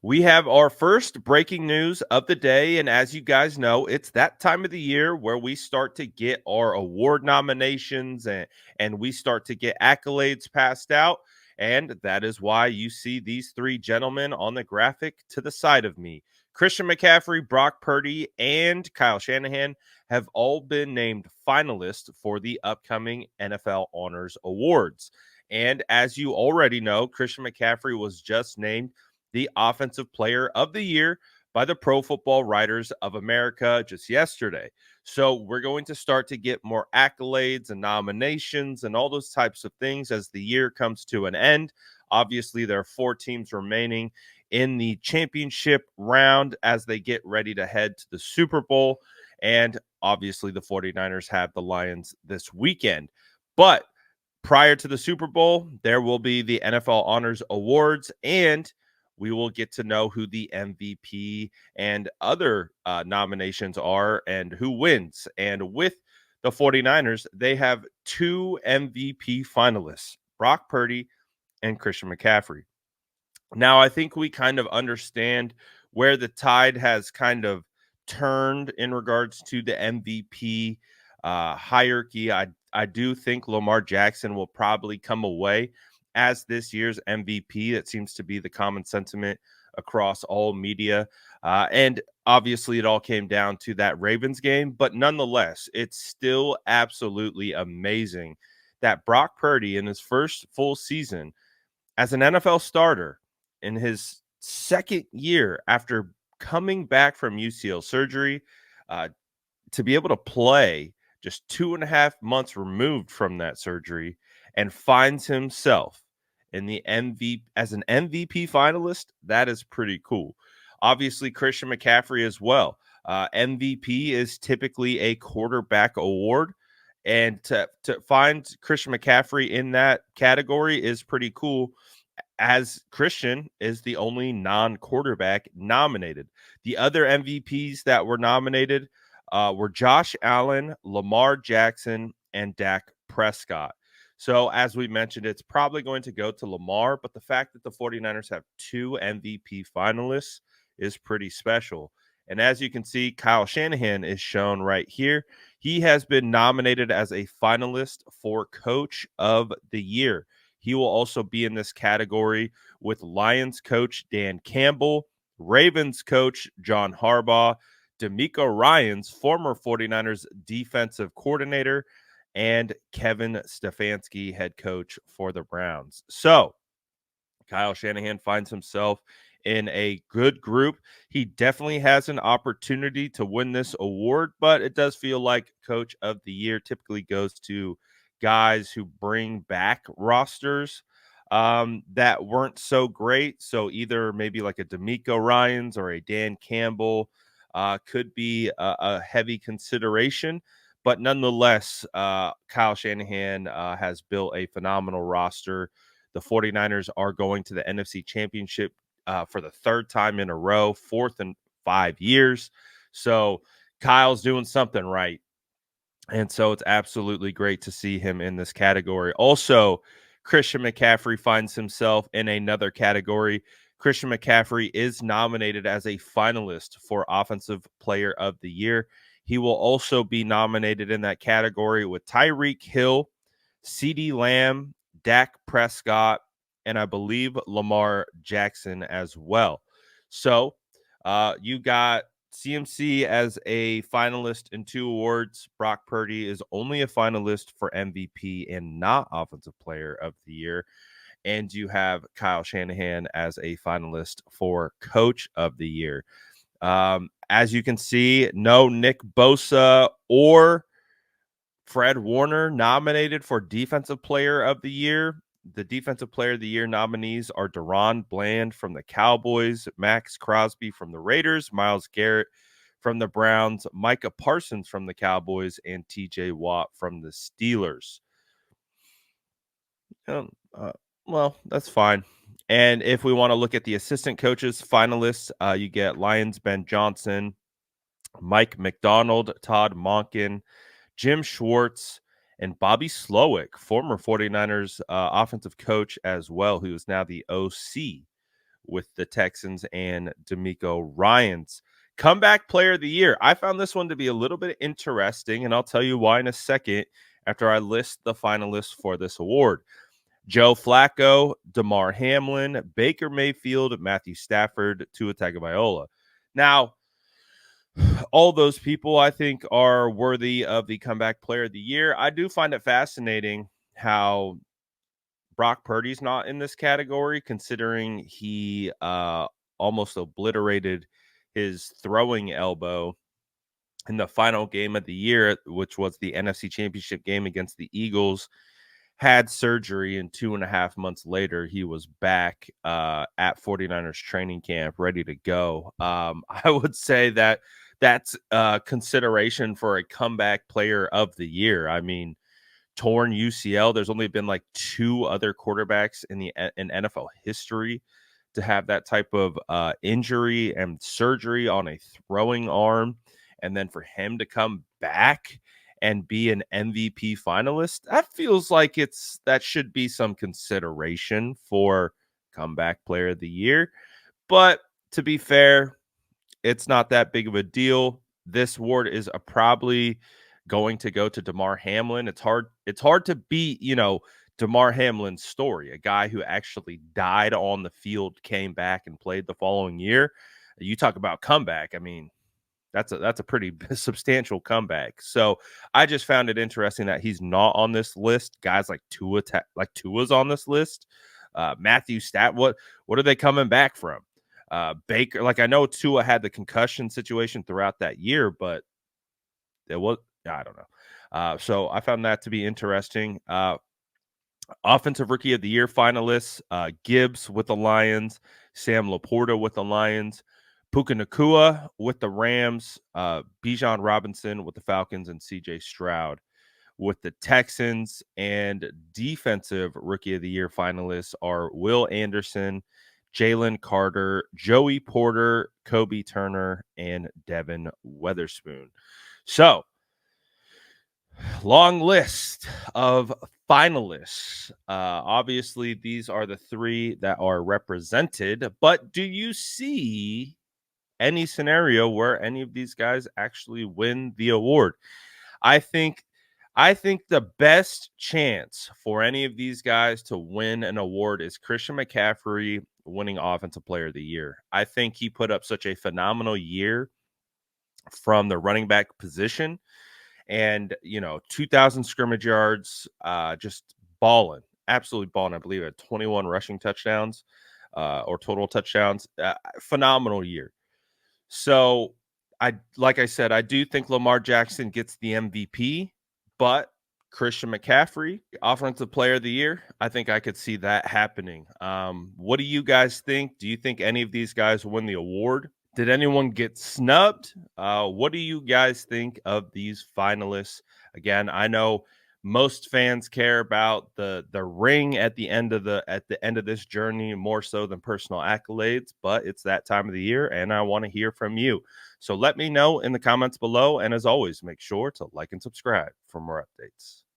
We have our first breaking news of the day. And as you guys know, it's that time of the year where we start to get our award nominations and we start to get accolades passed out. And that is why you see these three gentlemen on the graphic to the side of me. Christian McCaffrey, Brock Purdy, and Kyle Shanahan have all been named finalists for the upcoming NFL Honors Awards. And as you already know, Christian McCaffrey was just named the Offensive Player of the Year by the Pro Football Writers of America just yesterday. So we're going to start to get more accolades and nominations and all those types of things as the year comes to an end. Obviously, there are 4 teams remaining in the championship round as they get ready to head to the Super Bowl. And obviously, the 49ers have the Lions this weekend. But prior to the Super Bowl, there will be the NFL Honors Awards, and we will get to know who the MVP and other nominations are and who wins. And with the 49ers, they have 2 MVP finalists, Brock Purdy and Christian McCaffrey. Now, I think we kind of understand where the tide has kind of turned in regards to the MVP hierarchy. I do think Lamar Jackson will probably come away as this year's MVP. That seems to be the common sentiment across all media. And obviously, it all came down to that Ravens game. But nonetheless, it's still absolutely amazing that Brock Purdy, in his first full season as an NFL starter, in his second year after coming back from UCL surgery, uh, to be able to play just 2.5 months removed from that surgery and finds himself in the MVP as an MVP finalist, that is pretty cool. Obviously, Christian McCaffrey as well. MVP is typically a quarterback award. And to find Christian McCaffrey in that category is pretty cool, as Christian is the only non-quarterback nominated. The other MVPs that were nominated were Josh Allen, Lamar Jackson, and Dak Prescott. So, as we mentioned, it's probably going to go to Lamar, but the fact that the 49ers have 2 MVP finalists is pretty special. And as you can see, Kyle Shanahan is shown right here. He has been nominated as a finalist for Coach of the Year. He will also be in this category with Lions coach Dan Campbell, Ravens coach John Harbaugh, DeMeco Ryans, former 49ers defensive coordinator, and Kevin Stefanski, head coach for the Browns. So Kyle Shanahan finds himself in a good group. He definitely has an opportunity to win this award, but it does feel like Coach of the Year typically goes to guys who bring back rosters that weren't so great. So either maybe like a DeMeco Ryans or a Dan Campbell could be a heavy consideration. But nonetheless, Kyle Shanahan has built a phenomenal roster. The 49ers are going to the NFC Championship for the 3rd time in a row, 4th in 5 years. So Kyle's doing something right. And so it's absolutely great to see him in this category. Also, Christian McCaffrey finds himself in another category. Christian McCaffrey is nominated as a finalist for Offensive Player of the Year. He will also be nominated in that category with Tyreek Hill, CeeDee Lamb, Dak Prescott, and I believe Lamar Jackson as well. So you got CMC as a finalist in 2 awards. Brock Purdy is only a finalist for MVP and not Offensive Player of the Year. And you have Kyle Shanahan as a finalist for Coach of the Year. As you can see, no Nick Bosa or Fred Warner nominated for Defensive Player of the Year. The Defensive Player of the Year nominees are Deron Bland from the Cowboys, Max Crosby from the Raiders, Myles Garrett from the Browns, Micah Parsons from the Cowboys, and TJ Watt from the Steelers. Um, uh, well, that's fine. And if we want to look at the assistant coaches finalists, you get Lions Ben Johnson, Mike McDonald, Todd Monken, Jim Schwartz, and Bobby Slowick, former 49ers offensive coach as well, who is now the OC with the Texans and D'Amico Ryans. Comeback player of the year. I found this one to be a little bit interesting, and I'll tell you why in a second after I list the finalists for this award. Joe Flacco, DeMar Hamlin, Baker Mayfield, Matthew Stafford, Tua Tagovailoa. Now, all those people I think are worthy of the comeback player of the year. I do find it fascinating how Brock Purdy's not in this category, considering he almost obliterated his throwing elbow in the final game of the year, which was the NFC Championship game against the Eagles. Had surgery, and 2.5 months later, he was back at 49ers training camp, ready to go. I would say that that's consideration for a comeback player of the year. I mean, torn UCL. There's only been like 2 other quarterbacks in NFL history to have that type of injury and surgery on a throwing arm, and then for him to come back and be an MVP finalist, that feels like that should be some consideration for comeback player of the year. But to be fair, it's not that big of a deal. This award is probably going to go to DeMar Hamlin. It's hard to beat, DeMar Hamlin's story, a guy who actually died on the field, came back and played the following year. You talk about comeback. I mean, that's a pretty substantial comeback. So I just found it interesting that he's not on this list. Guys like Tua's on this list. Matthew what are they coming back from? Baker, like I know Tua had the concussion situation throughout that year, but I don't know. So I found that to be interesting. Offensive Rookie of the Year finalists, Gibbs with the Lions, Sam Laporta with the Lions, Puka Nacua with the Rams, Bijan Robinson with the Falcons, and CJ Stroud with the Texans. And Defensive Rookie of the Year finalists are Will Anderson, Jalen Carter, Joey Porter, Kobe Turner, and Devin Weatherspoon. So, long list of finalists. Obviously, these are the 3 that are represented, but do you see any scenario where any of these guys actually win the award? I think the best chance for any of these guys to win an award is Christian McCaffrey winning Offensive Player of the Year. I think he put up such a phenomenal year from the running back position, and 2,000 scrimmage yards, just balling, absolutely balling. I believe at 21 rushing touchdowns or total touchdowns. Phenomenal year. So like I said, I do think Lamar Jackson gets the MVP, but Christian McCaffrey, Offensive Player of the Year, I think I could see that happening. What do you guys think? Do you think any of these guys will win the award? Did anyone get snubbed? What do you guys think of these finalists? Again, I know most fans care about the ring at the end of this journey more so than personal accolades, but it's that time of the year and I want to hear from you. So let me know in the comments below, and as always, make sure to like and subscribe for more updates.